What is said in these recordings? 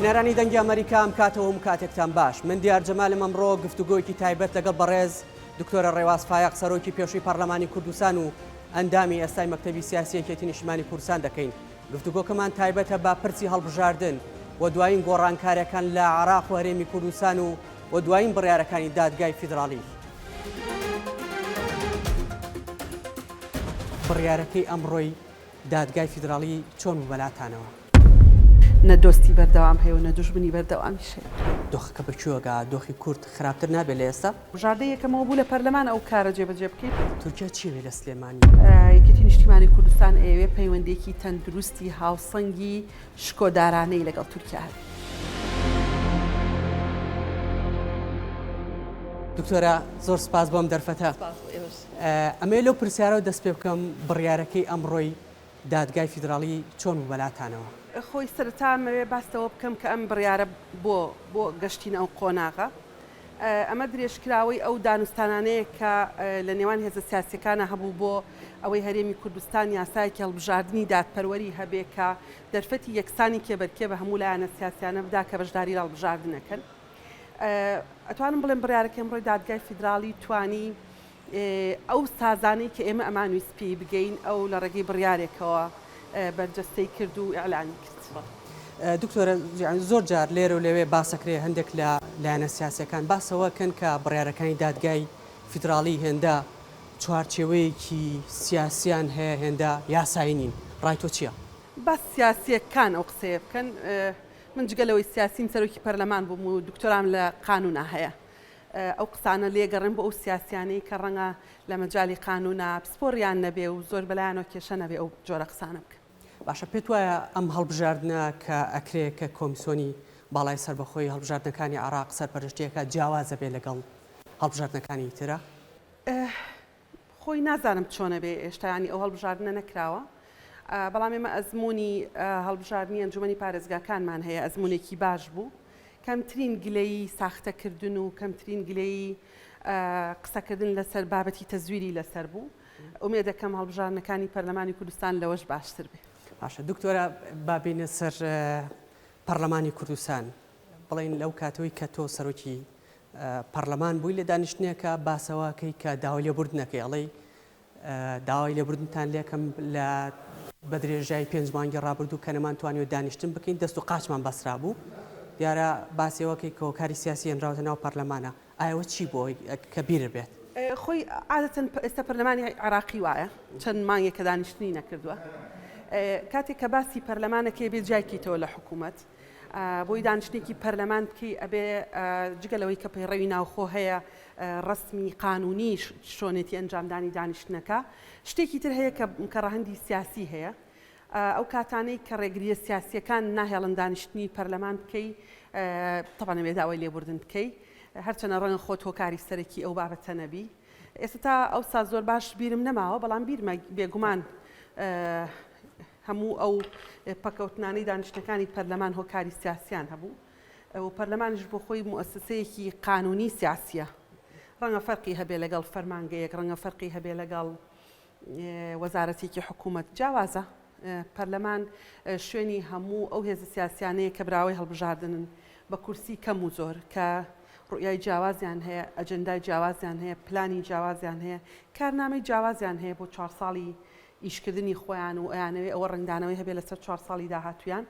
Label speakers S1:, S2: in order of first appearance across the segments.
S1: بینەرانی دەنگی ئەمریکا ئەم کاتەوە و کاتێکتان باش. من دیار جەمالم ئەمڕۆ گفتوگۆیەکی تایبەت لەگەڵ بەڕێز دکتۆرە ڕێواز فایق سەرۆکی پێشووی پەرلەمانی کوردستان و ئەندامی ئێستای مەکتەبی سیاسی یەکێتی نیشتیمانی کوردستان دەکەین. گفتوگۆکەمان تایبەتە با پرسی هەڵبژاردن و دوایین گۆڕانکاریەکان لە عێراق و هەرێمی کوردستان و دوایین بڕیارەکانی دادگای فیدراڵی. بڕیارەکەی ئەمڕۆی دادگای فیدراڵی چۆن و بەلاتانەوە؟
S2: نە دۆستی بەردەوام هەیە و نە دوژمنی بەردەوامیش هەیە.
S1: دۆخەکە بەکوێگا دۆخی کورد خراپتر نابێت لە ئێستا؟
S2: بژاردە یەکەمەوە بوو لە پەرلەمان ئەو کارە جێبەجێ بکەیت.
S1: تورکیا چی وێ لە سلێمانی؟
S2: یەکێتی نیشتیمانی کوردستان ئێوێ پەیوەندێکی تەندروستی هاوسەنگی شکۆدارانەی لەگەڵ تورکیا هەیە.
S1: دکتۆرە زۆر سپاس بۆم دەرفەتە. ئەمێ لەو پرسیارەوە دەست پێ بکەم بڕیارەکەی ئەمڕۆی دادگای فیدراڵی چۆن و بەلاتانەوە؟
S2: خۆی سەرەتا مەوێ باستەوە بکەم کە ئەم بڕیارە بۆ گەشتین ئەو قۆناغا ئەمە درێژکراوەی ئەو دانوستانانەیە کە لە نێوان هێزە سیاسیەکانە هەبوو بۆ ئەوەی هەرێمی کوردستان یاسایەکی هەڵبژاردننی دادپەروەری هەبێ کە دەرفەتی یەکسانی کێبەرکێ بە هەموو لایەنە سیاسیانە بدا کە بەشداری هەڵبژاردنەکەن. ئەتوانم بڵێم بڕیارەکەی ئەمڕۆی دادگای فیدراڵی توانی ئەو سازانەی کە ئێمە ئەمانویست پێی بگەین ئەو لە ڕێگەی بڕیارێکەوە بەرجەستەی کرد و ئەعلانی کرد.
S1: دکتۆرە زۆر جار لێرە و لەوێ باسەکرێ هەندێک لە لایەنە سیاسەکان باسەوەکەن کە بڕیارەکانی دادگای فیدراڵی هێندە چوارچێوەیەکی سیاسیان هەیە هێندە یاسایی نین. ڕای تۆ چییە؟
S2: بەس سیاسیەکان ئەو قسەیە بکەن. من جگەلەوەی سیاسیم سەرۆکی پەرلەمان بووم و دکتۆرام لە قانونا هەیە. ئەو قسانە لێگەڕێن بۆ ئەو سیاسیانەی کە ڕەنگە لە مەجای قانونا پسپۆڕیان نەبێ و زۆر بەلایەنەوە کێشە نەبێ ئەو جۆرە قسانە بکە.
S1: باشە پێت وایە ئەم هەڵبژاردنە کە ئەکرێ کە کۆمیسیۆنی باڵای سەربەخۆی هەڵبژاردنەکانی عێراق سەرپەرشتیەکە جیاوازە بێ لەگەڵ هەڵبژاردنەکانی ترە؟
S2: خۆی نازانم چۆنە بێ ئێشتایانی ئەو هەڵبژاردنە نەکراوە. بەڵام ئێمە ئەزمموی هەڵبژاردننی ئەنجومەنی پارێزگاکانمان هەیە ئەزمونێکی باش بوو. کەمترین گلەی ساختەکردن و کەمترین گلەی قسەکردن لەسەر بابەتی تەزویری لەسەر بوو. ئومێ دەکەم هەڵبژاردنەکانی پەرلەمانی کوردستان لەوەش باشتر بێ.
S1: باشە دکتۆرە بابینە سەر پەرلەمانی کوردستان بڵین لەو کاتەوەی کە تۆ سەرۆکی پەرلەمان بووی لە دانیشتنیەکە باسەوەکەی کە داوای لێبوردنەکەی ئەڵێ داوای لێبوردنتان لێکم لە بە درێژایی 5 مانگی ڕابردوو کە نەمانتوانیوە دانیشتن بکەین دەست و قاچمان بەسرا بوو. دیارە باسیەوەکەی کۆکاری سیاسی هێنراوەتە ناو پەرلەمانە ئایەوە چی بۆی کە بیرە بێت؟
S2: خۆی عادەتەن ئێستا پەرلەمانی عێراقی وایە چەند مانگێک کە دانیشتنی نەکردووە. کاتێک کە باسی پەرلەمانەکەی بێت جایکیتەوە لە حکوومەت بۆی دانیشتێکی پەرلەمان بکەی ئەبێ جگەلەوەی کە پەیڕەوی ناوخۆ هەیە ڕسمی قانونی شۆنێتی ئەنجامدانی دانیشتنەکە شتێکی تر هەیە کە ڕەهەندی سیاسی هەیە. ئەو کاتانەی کە ڕێگریە سیاسیەکان ناهێڵن دانیشتنی پەرلەمان بکەی تەبانە بێ داوای لێبوردن بکەی هەرچەنە ڕەنگە خۆت هۆکاری سەرەکی ئەو بابەتە نەبی. ئێستا تا ئەو سا زۆر باش بیرم نەماوە بەڵام بیرمە بێگومان هەموو ئەو پەکەوتنانەی دانیشتەکانی پەرلەمان هۆکاری سیاسیان هەبوو و پەرلەمانش بۆ خۆی موسسەیەکی قانونی سیاسیە. ڕەنگە فەرقی هەبێ لەگەڵ فەرمانگەیەک ڕەنگە فەرقی هەبێ لەگەڵ وەزارەتێکی حکوومەت جیاوازە. پەرلەمان شوێنی هەموو ئەو هێزە سیاسیانەیە کە براوەی هەڵبژاردنن بە کورسی کەم و زۆر کە ڕوئای جیاوازیان هەیە ئەجەندای جیاوازیان هەیە پلانی جیاوازیان هەیە کارنامەی جیاوازیان هەیە بۆ 4 ساڵی ئیشکردنی خۆیان و ئەیانەوەی ئەوە ڕنگدانەوەی هەبێت لەسەر 4 ساڵی داهاتویان.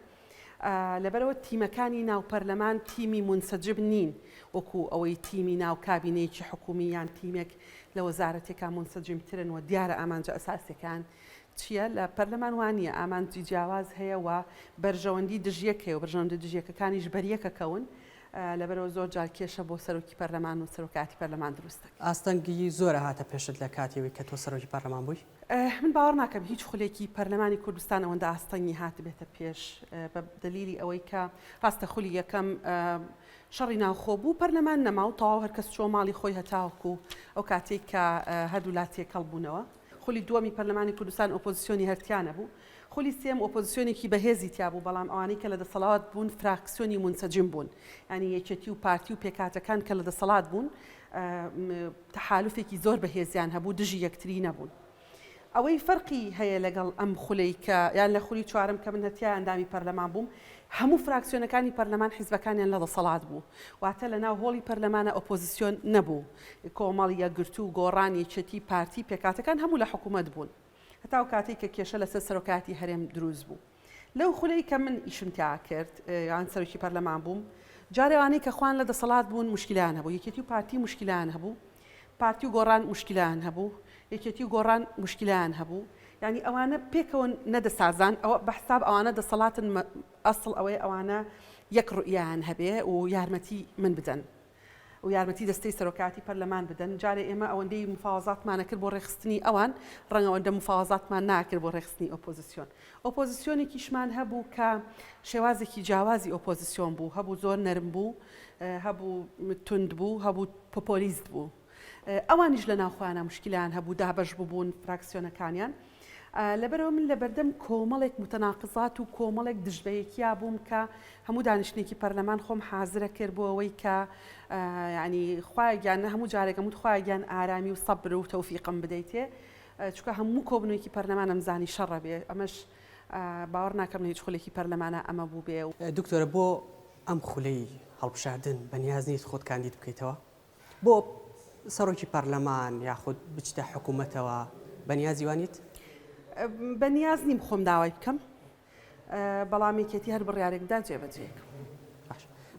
S2: لەبەرەوە تیمەکانی ناو پەرلەمان تیمی منسەجب نین وەکو ئەوەی تیمی ناو کابینەیەکی حکومی یان تیمێک لە وەزارەتێکا منسەجمترن و دیارە ئامانجە ئەساسەکان چییە لە پەرلەمان وانە ئامانجی جیاواز هەیە و بەرژەوەندی دژیەک هەیە و بەرژەوەندی دژیەکەکانیش بەریەکەکەون. لەبەرەوە زۆر جار کێشە بۆ سەرۆکی پەرلەمان و سەرۆکاتی پەرلەمان دروستە.
S1: ئاستەنگی زۆرە هاتە پێشت لە کاتیەوەی کە تۆ سەرۆکی پەرلەمان بووی؟
S2: من باوەڕ ناکەم هیچ خولێکی پەرلەمانی کوردستان ئەوەندە ئاستەنگی هات بێتە پێش بە دلیلی ئەوەی کە ڕاستە خولی یەکەم شەڕی ناوخۆ بوو پەرلەمان نەما و تەواو هەرکەس چۆ ماڵی خۆی هەتاوەکو ئەو کاتێک کە هەردوو لاتی کەڵبوونەوە. خولی دووەمی پەرلەمانی کوردستان ئۆپۆزیسیۆنی هەرتیانە بوو. خولی سێم ئۆپۆزیسیۆنێکی بەهێزی تیا بوو بەڵام ئەوانەی کە لە دەسەڵات بوون فراکسیۆنی منسەجم بوون. ینی یەکێتی و پارتی و پێکاتەکان کە لە دەسەڵات بوون تەحالوفێکی زۆر بەهێزیان هەبوو دژی یەکتری نەبوون. ئەوەی فەرقی هەیە لەگەڵ ئەم خولەی کە یان لە خولی چوارم کە من هەتیا ئەندامی پەرلەمان بووم هەموو فراکسیۆنەکانی پەرلەمان حیزبەکانیان لە دەسەڵات بوو واتە لە ناو هۆڵی پەرلەمانە ئۆپۆزیسیۆن نەبوو کۆمەڵی یەکگرتو و گۆڕان یەکێتی پارتی پێکاتەکان هەموو لە حکوومەت بوون هەتا و کاتێک کە کێشە لەسەر سەرۆکاتی هەرێم دروست بوو لەو خولەی کە من ئیشم تیا کرد یان سەرۆکی پەرلەمان بووم جارێوانەی کە خوان لە دەسەڵات بوون مشکلان هەبوو یەکێتی و پارتی مشکلان هەبوو پارتی و گۆڕان مشکلان هەبوو یەکێتی و گۆڕان مشکلان هەبوو ینی ئەوانە پێکەوە نەدەسازان ئەوە بەحساب ئەوانە دەسەڵاتن ئەسڵ ئەوەی ئەوانە یەک ڕوئیان هەبێ و یارمەتی من بدەن و یارمەتی دەستەی سەرۆکاتی پەرلەمان بدەن جارێ ئێمە ئەوەندەی مفاوەزاتمانە کرد بۆ ڕێخستنی ئەوان ڕەنگەوەندە مفاوەزاتمان ناکرد بۆ ڕێخستنی ئۆپۆزیسیۆن ئۆپۆزیسیۆنێکیشمان هەبوو کە شێوازێکی جیاوازی ئۆپۆزیسیۆن بوو هەبوو زۆر نەرم بوو هەبوو تند بوو هەبوو پۆپۆلیست بوو ئەوانیش لە ناوخواانە مشکلان هەبوو دابەش ببوون فراکسیۆنەکانیان لەبەرەوە من لە بەردەم کۆمەڵێک متەناقزات و کۆمەڵێک دژبەیەکیا بووم کە هەموو دانیشتێکی پەرلەمان خۆم حازرە کرد بۆ ئەوەی کە ینی خوایگیان هەموو جارێکم وت خوایگیان ئارامی و سەبر و تەوفیقم بدەیتێ چکە هەموو کۆبنەوەیکی پەرلەمان ئەمزانی شەڕە بێ ئەمەش باوەڕ ناکەم هیچ خولێکی پەرلەمانە ئەمە بوو بێ
S1: دکتۆرە بۆ ئەم خولەی هەڵبژاردن بەنیاز نیت خۆت کاندید بکەیتەوە بۆ سەرۆکی پەرلەمان یاخود بچتە حکوومەتەوە بەنیازی وانیت
S2: بەنیاز نیم خۆم داوای بکەم بەڵامێکێتی هەر بڕیارێکدا جێبەجێک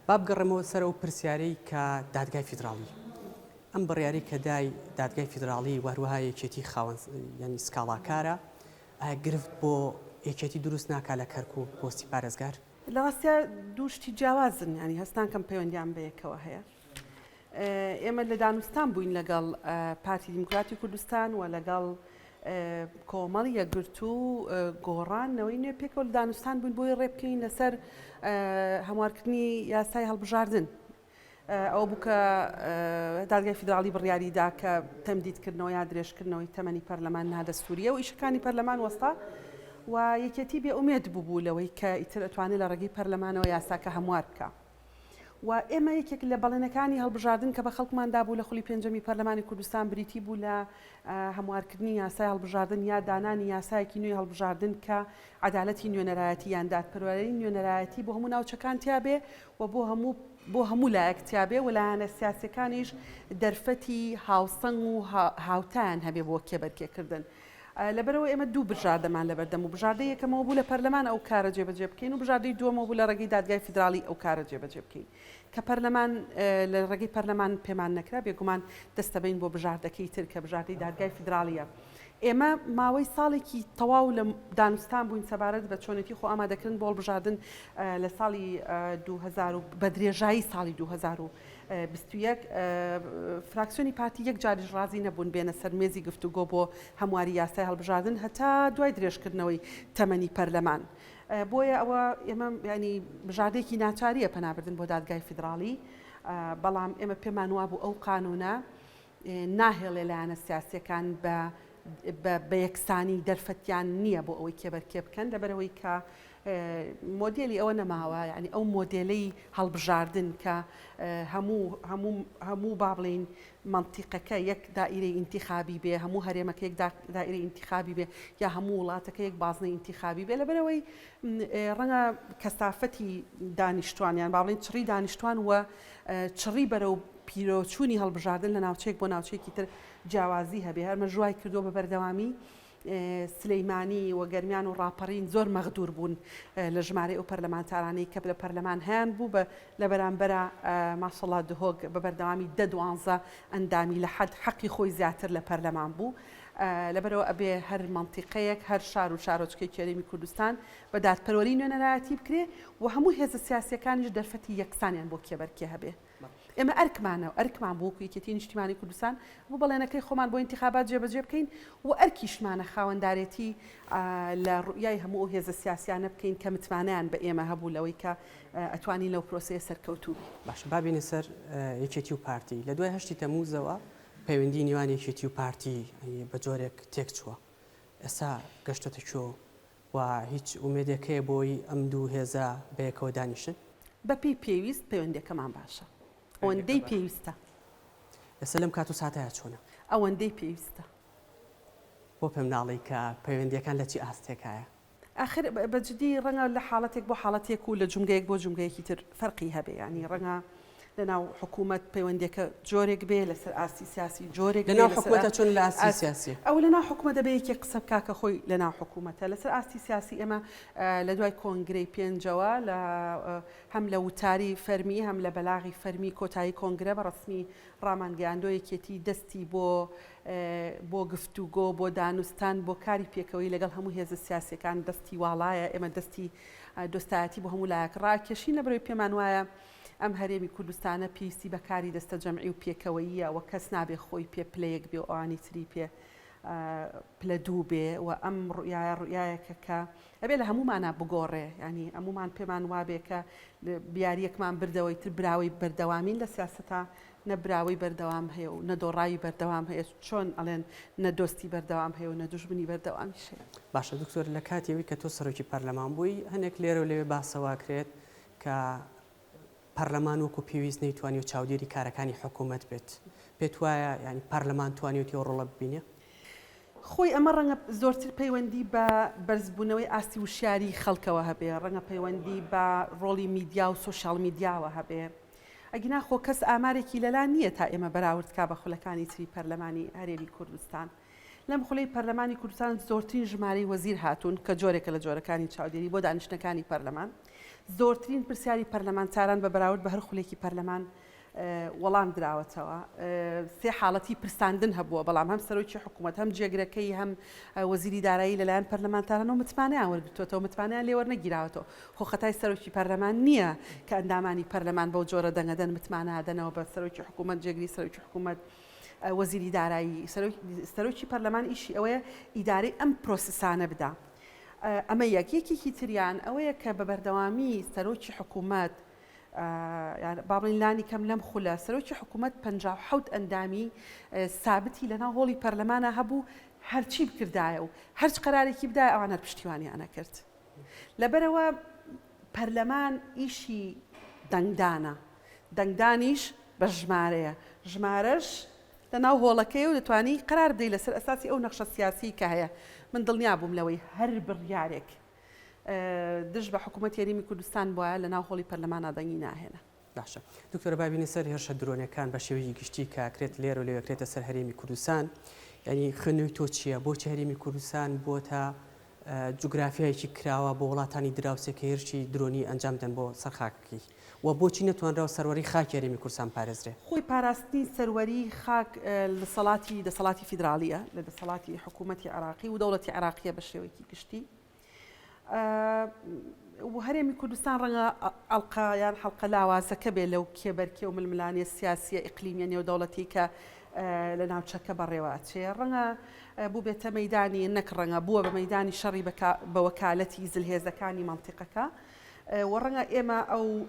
S1: با بگەڕێمەوە سەر و پرسیارەی کە دادگای فیدراڵی ئەم بڕیاری کە دای دادگای فیدراڵی وهروەها یەکێتی خاوەن ینی سکاڵاکارە گرفت بۆ یەکێتی دروست ناکا لە کەرک و پۆستی پارێزگار
S2: لە ڕاستیا دووشتی جیاوازن ینی هەستان کەم پەیوەندیان بەیەکەوە هەیە ئێمە لە دانوستان بووین لەگەڵ پارتی دیموکراتی کوردستان و لەگەڵ کۆمەڵی یەکگرتو و گۆڕانەوەی نوێ پێکەوە لە دانوستان بووین بۆی ڕێبکەین لەسەر هەموارکردنی یاسای هەڵبژاردن ئەوە بوو کە دادگای فیدراڵی بڕیاریدا کە تەمدیدکردنەوە یا درێژکردنەوەی تەمەنی پەرلەمان نادەستوریە و ئیشەکانی پەرلەمان وەستا و یەکێتی بێئومێد بوو لەوەی کە ئیتر ئەتوانێت لە ڕێگەی پەرلەمانەوە یاساکە هەموار بکە و ئێمە یەکێک لە بەڵێنەکانی هەڵبژاردن کە بە خەڵکماندا بوو لە خولی پێنجەمی پەرلەمانی کوردستان بریتی بوو لە هەموارکردنی یاسای هەڵبژاردن یا دانانی یاسایەکی نوێی هەڵبژاردن کە عەدالەتی نوێنەرایەتی یان دادپەروەری نوێنەرایەتی بۆ هەموو ناوچەکان تیابێ و بۆ هەموو لایەک تیابێ و لایەنە سیاسیەکانیش دەرفەتی هاوسەنگ و هاوتان هەبێ بۆ کێبەرکێکردن لەبەرەوە ئێمە دوو بژاردەمان لەبەردەم و بژاردەی یەکەمەوە بوو لە پەرلەمان ئەو کارە جێبەجێ بکەین و بژاردەی دووەمەوە بوو لە ڕێگەی دادگای فیدراڵی ئەو کارە جێبەجێ بکەین کە پەرلەمان لە ڕێگەی پەرلەمان پێمان نەکرا بێگومان دەستەبین بۆ بژاردەکەی تر کە بژاردەی دادگای فیدراڵیە ئێمە ماوەی ساڵێکی تەواو لە دانوستان بووین سەبارەت بە چۆنێتی خۆ ئامادەکردن بۆ هەڵبژاردن لە ساڵی 2000 بە درێژایی ساڵی 2021 فراکسیۆنی پارتی یەک جاریش ڕازی نەبوون بێنە سەر مێزی گفتوگۆ بۆ هەمواری یاسای هەڵبژاردن هەتا دوای درێژکردنەوەی تەمەنی پەرلەمان بۆیە ئەوە ئێمە ینی بژاردێکی ناچاریە پەنابردن بۆ دادگای فیدراڵی بەڵام ئێمە پێمان وا بوو ئەو قانونە ناهێڵێ لایەنە سیاسیەکان بە یەکسانی دەرفەتیان نییە بۆ ئەوەی کێبەرکێ بکەن لەبەرەوەی کە مۆدێلی ئەوە نەماوە ینی ئەو مۆدێلەی هەڵبژاردن کە هەموو با بڵین منتیقەکە یەک دائیرەی ئینتیخابی بێ هەموو هەرێمەکە یەک دائیرەی ئینتیخابی بێ یا هەموو وڵاتەکە یەک بازنەی ئینتیخابی بێ لەبەرەوەی ڕەنگە کەسافەتی دانیشتوانیان با بڵین چڕی دانیشتوان وە چڕی بەرەو پیرۆچوونی هەڵبژاردن لە ناوچەیەک بۆ ناوچەیەکی تر جیاوازی هەبێ هەرمە ژوای کردو بە بەردەوامی سلەیمانی و گەرمیان و ڕاپەڕین زۆر مەغدور بوون لە ژمارەی ئەو پەرلەمانتارانەی کە لە پەرلەمان هەیان بوو بە لە بەرامبەرە ماشەڵڵا دهۆک بە بەردەوامی 10-12 ئەندامی لە حەد حەقی خۆی زیاتر لە پەرلەمان بوو لەبەرەوە ئەبێ هەر منتیقەیەک هەر شار و شارۆچکەی کێرەمی کوردستان بە دادپەروەری نوێنەرایەتی بکرێ و هەموو هێزە سیاسیەکانیش دەرفەتی یەکسانیان بۆ کێبەرکێ هەبێ ئێمە ئەرکمان بۆ یەکێتی نیشتیمانی کوردستان بۆ بەڵێنەکەی خۆمان بۆ ئینتیخابات جێبەجێ بکەین و ئەرکیشمانە خاوەندارێتی لە ڕوئیای هەموو هێزە سیاسیانە بکەین کە متمانیان بە ئێمە هەبوو لەوەی کە ئەتوانین لەو پرۆسەیە سەرکەوتوو
S1: باش بابینە سەر یەکێتی و پارتی لە دوای 8 تەمووزەوە پەیوەندی نیوان یەکێتی و پارتی بە جۆرێک تێک چووە ئێستا گەشتۆتە کوێ و هیچ ئومێدێکەیە بۆی ئەم دوو هێزە بەیەکەوە دانیشن
S2: بەپی پێویست پەیوەندەکەمان باشە ئەوەندەی پێویستە
S1: ئێستا لەم کات و ساتەیە چۆنە
S2: ئەوەندەی پێویستە
S1: بۆ بۆ پێم ناڵی کە پەیوەندیەکان لە چی ئاستێکایە
S2: آخر بەجددی ڕەنگە لە حاڵەتێک بۆ حاڵەتێک و لە جمگەیەک بۆ جمگەیەکی تر فەرقی هەبێ ینی ڕەنگە لەناو حکوومەت پەیوەندیەکە جۆرێک بێ لەسەر ئاستی سیاسی جۆرێک
S1: لەناو حکوومەتە چۆن لە ئاستی سیاسی
S2: ئەو لەناو حکوومەت دەبێت یەکێک قسە بکاکە خۆی لەناو حکوومەتە لەسەر ئاستی سیاسی ئێمە لە دوای کۆنگرەی پێنجەوە لە هەم لە وتاری فەرمی هەم لە بەلاغی فەرمی کۆتایی کۆنگرە بە ڕسمی ڕامانگەیاندۆیەکێتی دەستی بۆ گفتوگۆ بۆ دانوستان بۆ کاری پێکەوەی لەگەڵ هەموو هێزە سیاسەکان دەستی واڵایە ئێمە دەستی دۆستایەتی بۆ هەموو لایەک ڕاکێشین لە بەرەوەی پێمان وایە ئەم هەرێمی کوردستانە پێویستی بەکاری دەستە جەمعی و پێکەوەییە و کەس نابێ خۆی پێ پلەیەک بێ و ئەوانی تری پێ پلە دوو بێ و ئەم ڕویایەکە کە ئەبێ لە هەمومانە بگۆڕێ ینی هەمومان پێمان وابێ کە بیاریەکمان بردەوەی تر براوی بەردەوامین لە سیاسەتا نەبراوی بەردەوام هەیە و نەدۆڕاوی بەردەوام هەیە چۆن ئەڵێن نەدۆستی بەردەوام هەیە و نەدوژمنی بەردەوامی شێ
S1: باشە دکتۆر لە کاتێوی کە تۆ سەرۆکی پەرلەمان بووی هەنێک لێرە و لەوێ باسەواکرێت کە پەرلەمان وەکو پێویست نەیتوانی و چاودێری کارەکانی حکوومەت بێت پێت وایە ینی پەرلەمان توانێتی ڕۆڵە ببینێ
S2: خۆی ئەمە ڕەنگە زۆرتر پەیوەندی بە بەرزبوونەوەی ئاستی وشیاری خەڵکەوە هەبێ ڕەنگە پەیوەندی بە ڕۆڵی میدیا و سوشال میدیاوە هەبێ ئەگینا خۆ کەس ئامارێکی لەلا نییە تا ئێمە بەراوردکا بە خولەکانی تری پەرلەمانی هەرێمی کوردستان لەم خولەی پەرلەمانی کوردستان زۆرترین ژمارەی وەزیر هاتوون کە جۆرێکە لە جۆرەکانی چاودێری بۆ دانیشتەکانی پەرلەمان زۆرترین پرسیاری پەرلەمانتاران بە بەراورد بە هەر خولێکی پەرلەمان وەڵام دراوەتەوە سێ حاڵەتی پرساندن هەبووە بەڵام هەم سەرۆکی حکوومەت هەم جێگرەکەی هەم وەزیری دارایی لەلایەن پەرلەمانتارانەوە متمانیان وەرگرتوێتەوە متمانیان لێ وەرنەگیراوەتەوە خۆ خەتای سەرۆکی پەرلەمان نییە کە ئەندامانی پەرلەمان بەو جۆرە دەنگەدەن متمانادەنەوە بە سەرۆکی حکوومەت جێگری سەرۆکی حکوومەت وەزیری دارایی سەرۆکی پەرلەمان ئیشی ئەوەیە ئیدارەی ئەم پرۆسسانە بدا ئەمە یەکێکی تریان ئەوەیە کە بە بەردەوامی سەرۆکی حکوومەت باڵین لانی کەم لەم خولە سەرۆکی حکوومەت 57 ئەندامی سابتی لەناو هۆڵی پەرلەمانە هەبوو هەرچی بکردایە و هەرچ قەرارێکی بدایە ئەوانە پشتیوانیانە کرد لەبەرەوە پەرلەمان ئیشی دەنگدانیش بە ژمارەیە ژمارەش لەناو هۆڵەکەی و دەتوانی قەرار بدەی لەسەر ئەساسی ئەو نەخشە سیاسی کە هەیە من دڵنیا بووم لەوەی هەر بڕیارێک دژ بە حکوومەت یاریمی کوردستان بووە لە ناو هۆڵی پەرلەمانە دەنگی ناهێنا
S1: باشە دکتۆرە بابینی سەر هێرشە درۆنەکان بە شێوەیەکی گشتی کە کرێت لێرە و لێوەکرێتە سەر هەرێمی کوردستان ینی خوێندنەوەی تۆ چییە بۆچی هەرێمی کوردستان بۆ تا جوگرافیایکی کراوە بۆ وڵاتانی دراوسێک کە هێرشی درۆنی ئەنجامدەن بۆ سەرخاکەکەی و بۆچی نەتوانراوە سەروەری خاکی هەرێمی کوردستان پارێزرێ
S2: خۆی پاراستنی سەروەری خاک لە دەسەڵاتی فیدرالیە لە دەسەڵاتی حکوومەتی عراقی و دەوڵەتی عراقیە بە شێوەیەکی گشتی هەرێمی کوردستان ڕەنگە ئەڵقایان حەڵقە لاوازەکە بێ لەو کێبەرکێ و ململانیە سیاسیە ئیقلیمیە نێو دەوڵەتی کە لە ناوچەکە بەڕێوەچێ ڕەنگە بوو بێتە مەیدانی نەک ڕەنگە بووە بە مەیدانی شەڕی بە وەکالەتی زلهێزەکانی مەنتیقەکە و ڕەنگە ئێمە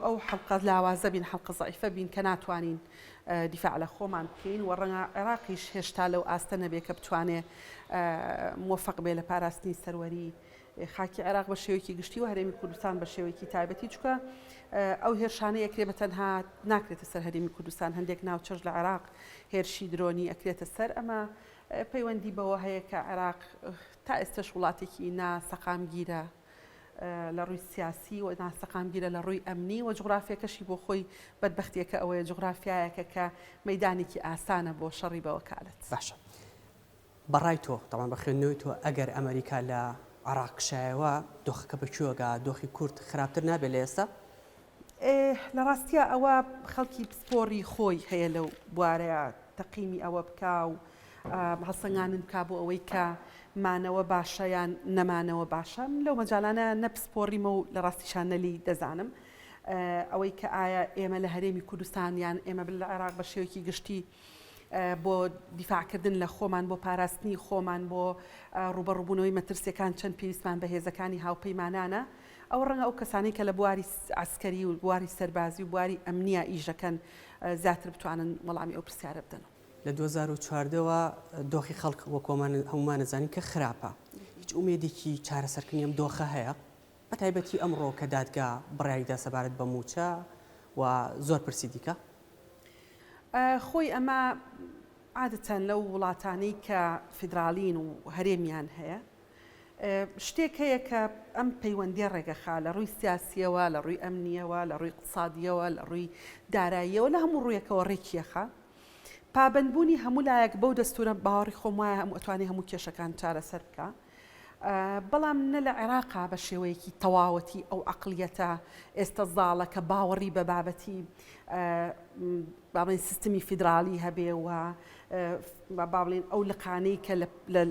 S2: ئەو حەڵقە لاوازە بین حەڵقە زەعیفە بین کە ناتوانین دیفاع لە خۆمان بکەین و ڕەنگە عێراقیش هێشتا لەو ئاستە نەبێ کە بتوانێ موفق بێ لە پاراستنی سەروەری خاکی عێراق بە شێوەیەکی گشتی و هەرێمی کوردستان بە شێوەیەکی تایبەتی چووکە ئەو هێرشانە ئەکرێ بە تەنها ناکرێتە سەر هەرێمی کوردستان هەندێک ناوچەش لە عێراق هێرشی درۆنی ئەکرێتە سەر ئەمە پەیوەندی بەوە هەیە کە عێراق تا ئێستش وڵاتێکی ناسەقامگیرە لە ڕووی سیاسی و ناسەقامگیرە لە ڕووی ئەمنی و جغرافیەکەشی بۆ خۆی بەدبەختیەکە ئەوەیە جغرافیایەکە کە مەیدانێکی ئاسانە بۆ شەڕی بە وەکالەت
S1: باشە بەڕای تۆ تاوان بە خوێندنەوەی تۆ ئەگەر ئەمریکا لە عراق شایەوە دۆخەکە بەکوێگا دۆخی کورد خراپتر نابێت لە ئێستا
S2: لە ڕاستیە ئەوە خەڵکی پسپۆری خۆی هەیە لەو بوارەیە تەقیمی ئەوە بکا و هەڵسەنگانن کا بۆ ئەوەی کە مانەوە باشە یان نەمانەوە باشە لەو مەجالانە نەپسپۆڕیمە و لە ڕاستیشان نەلی دەزانم ئەوەی کە ئایا ئێمە لە هەرێمی کوردستان یان ئێمە لە عێراق بە شێوەیەکی گشتی بۆ دیفاعکردن لە خۆمان بۆ پاراستنی خۆمان بۆ ڕوبەڕووبوونەوەی مەترسیەکان چەند پێویستمان بە هێزەکانی هاوپەیمانانە ئەو ڕەنگە ئەو کەسانی کە لە بواری عسکەری و بواری سەربازی و بواری ئەمنیە ئیژەکەن زیاتر بتوانن وەڵامی ئەو پرسیارە بدەنەوە
S1: لە 2014ەوە دۆخی خەڵک وەکۆمان هەمومان نەزانین کە خراپە هیچ ئومێدێکی چارەسەرکردنی ئەم دۆخە هەیە بە تایبەتی ئەمڕۆ کە دادگا بڕیایدا سەبارەت بە موچە و زۆر پرسی دیکە
S2: خۆی ئەمە عادەتەن لەو وڵاتانەی کە فیدراالین و هەرێمیان هەیە شتێک هەیە کە ئەم پەیوەندی ڕێگەخا لە ڕووی سیاسیەوە لە ڕووی ئەمنیەوە لە ڕووی اقتصادیەوە لە ڕووی داراییەوە لە هەموو ڕوویەکەوە ڕێکیەخە پابندبوونی هەموو لایەک بەو دەستورە باوەڕی خۆم وایە هەموو ئەتوانێت هەموو کێشەکان چارەسەر بکە بەڵام نە لە عێراقا بە شێوەیەکی تەواوەتی ئەو عەقلیەتە ئێستا زاڵە کە باوەڕی بە بابەتی سیستمی فیدراالی هەبێ و باڵێن ئەو لقانەی کە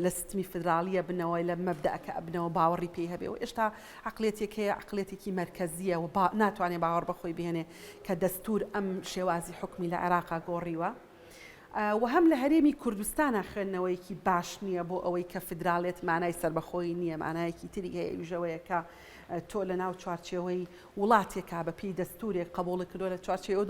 S2: لە سیستمی فیدراالیە بنەوەی لە مەبدەکە ئەبنەوە باوەڕی پێی هەبێ و ئێشتا عەقلێتێک هەیە عەقلێتێکی مەرکەزیە و ناتوانێت باوەڕ بەخۆی بهێنێ کە دەستور ئەم شێوازی حکمی لە عێراقا گۆڕیوە و هەم لە هەرێمی کوردستانە خوێندنەوەیکی باش نییە بۆ ئەوەی کە فیدراالێت مانای سربەخۆی نییە مانایەکی تری هەیە ویژەوەیە کە تۆ لە ناو چوارچێوەی وڵاتێکا بەپی دەستورێک قبوڵی کردو لە چوارچێوە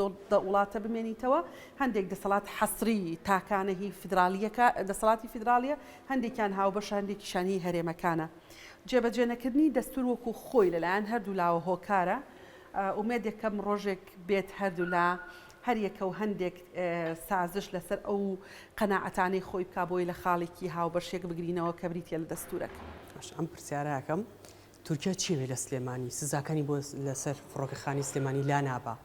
S2: وڵاتە بمێنیتەوە هەندێک دەسەڵات حەسری تاکانەهی فیدراالیەکە دەسەڵاتی فیدراالیە هەندێکیان هاوبەش هەندێکیشانی هەرێمەکانە جێبەجێنەکردنی دەستور وەکو خۆی لەلایەن هەردوو لاوە هۆکارە ئومێدێکم ڕۆژێک بێت هەردوو لا هەر یەکە و هەندێک سازش لەسەر ئەو قەناعەتانەی خۆی بکا بۆی لە خاڵێکی هاوبەشێک بگرینەوە کە بریتە لە دەستورەکە.
S1: ئەم پرسیارەکەم تورکیا چیوێ لە سلێمانی سزاکانی بۆ لەسەر فڕۆکەخانی سلێمانی لا نابا؟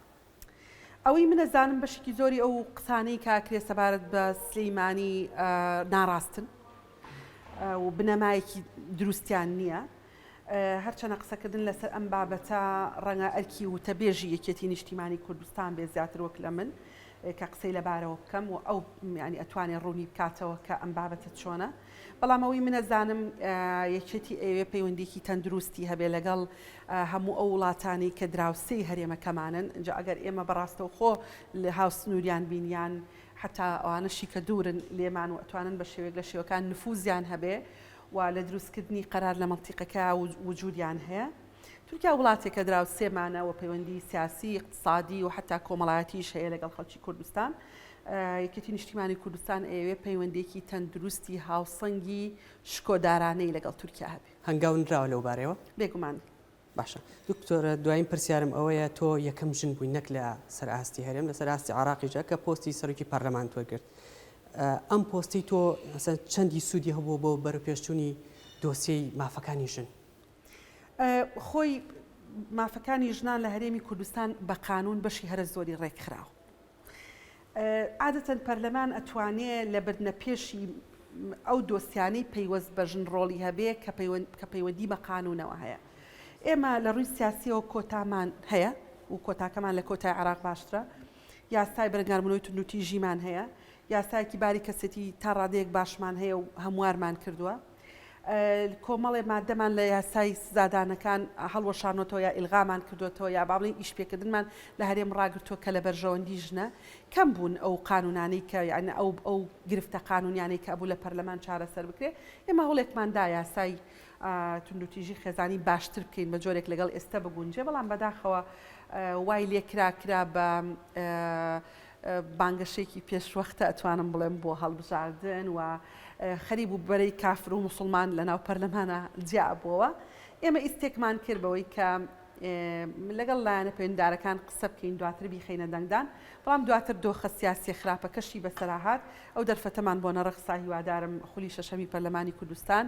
S2: ئەوەی منەزانم بەشێکی زۆری ئەو قسانەی کاکرێ سەبارەت بە سلەیمانی ناڕاستن و بنەمایەکی دروستیان نییە. هەرچەنە قسەکردن لەسەر ئەم بابەتە ڕەنگە ئەرکی وتەبێژی یەکێتی نیشتیمانی کوردستان بێ زیاتر وەک لە من کە قسەی لەبارەوە بکەم و ئەو ینی ئەتوانێت ڕوونی بکاتەوە کە ئەم بابەتە چۆنە بەڵام ئەوەی منەزانم یەکێتی ئێوێ پەیوەندێکی تەندروستی هەبێ لەگەڵ هەموو ئەو وڵاتانی کە دراوسەی هەرێمەکەمانن اینجا ئەگەر ئێمە بەڕاستەوە خۆ لە هاوسنووریان بینیان حتا ئەوانەشی کە دوورن لێمان و ئەتوانن بە شێوەیەک لە شێوەکان نفوزیان هەبێ و لە دروستکردنی قەرار لە مەنتیقەکە وجودیان هەیە تورکیا وڵاتێکە دراوسێمانە و پەیوەندی سیاسی اقتصادی و حتا کۆمەڵایەتیش هەیە لەگەڵ خەڵکی کوردستان یەکێتی نیشتیمانی کوردستان ئێوێ پەیوەندێکی تەندروستی هاوسەنگی شکۆدارانەی لەگەڵ تورکیا هەبێ
S1: هەنگاونراوە لەو بارەوە
S2: بێگومان
S1: باشە دکتۆرە دوایین پرسیارم ئەوەیە تۆ یەکەم ژن بووی نەک لە سەرئاستی هەرێم لە سەرئاستی عێراقیجا کە پۆستی سەرۆکی پەرلەمان وەرگرت ئەم پۆستی تۆ چەندی سوودی هەبوو بۆ بەرەپێشچوونی دۆسیەی مافەکانی ژن
S2: خۆی مافەکانی ژنان لە هەرێمی کوردستان بە قانون بەشی هەرە زۆری ڕێکخراوە عادەتەن پەرلەمان ئەتوانێت لە بردنەپێشی ئەو دۆسیانەی پەیوەست بە ژن ڕۆڵی هەبێ کە پەیوەندی بە قانونەوە هەیە ئێمە لە ڕووی سیاسیەوە کۆتامان هەیە و کۆتاکەمان لە کۆتای عێراق باشترە یاسای بەرگاربوونەوەی توندوتیژیمان هەیە یاسایەکی باری کەسێتی تا ڕادەیەک باشمان هەیە و هەموارمان کردووە کۆمەڵێ مادەمان لە یاسای سزادانەکان هەڵوەشانەوە یا ئیلغامان کردوێتەوە یا باڵین ئیشپێکردنمان لە هەرێم ڕاگرتووە کە لە بەرژەوەندی ژنە کەم بوون ئەو قانونانەی کە یعنی ئەو گرفتە قانونیانەی کە بوو لە پەرلەمان چارەسەر بکرێ ئێمە هەوڵێکماندا یاسای توندوتیژی خێزانی باشتر بکەین بە جۆرێک لەگەڵ ئێستا بگونجێ بەڵام بەداخەوە وای لێکرا بە بانگەشێکی پێشوەختە ئەتوانم بڵێم بۆ هەڵبژاردن و خەریب و بەرەی کافر و مسلمان لە ناو پەرلەمانە جیابەوە ئێمە ئیستێکمان کرد بەوەی کە لەگەڵ لایەنە پەیوەنددارەکان قسە بکەین دواتر بیخەینە دەنگدان بەڵام دواتر دۆخە سیاسی خراپەکەشی بەسەراهات ئەو دەرفەتەمان بۆ نەڕەخسا هیوادارم خولی شەشەمی پەرلەمانی کوردستان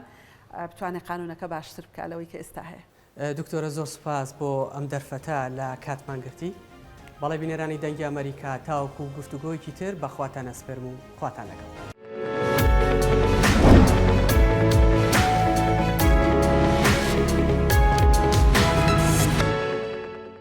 S2: بتوانێت قانونەکە باشتر بکە لەوەی کە ئێستا هەیە.
S1: دکتۆرە زۆر سوپاس بۆ ئەم دەرفەتە لە کاتمان گرتی بەڵێ بینێرانی دەنگی ئەمریکا تاوەکو گفتوگۆیەکی تر بەخواتان ئەسپێرم و خواتان لەگەڵ.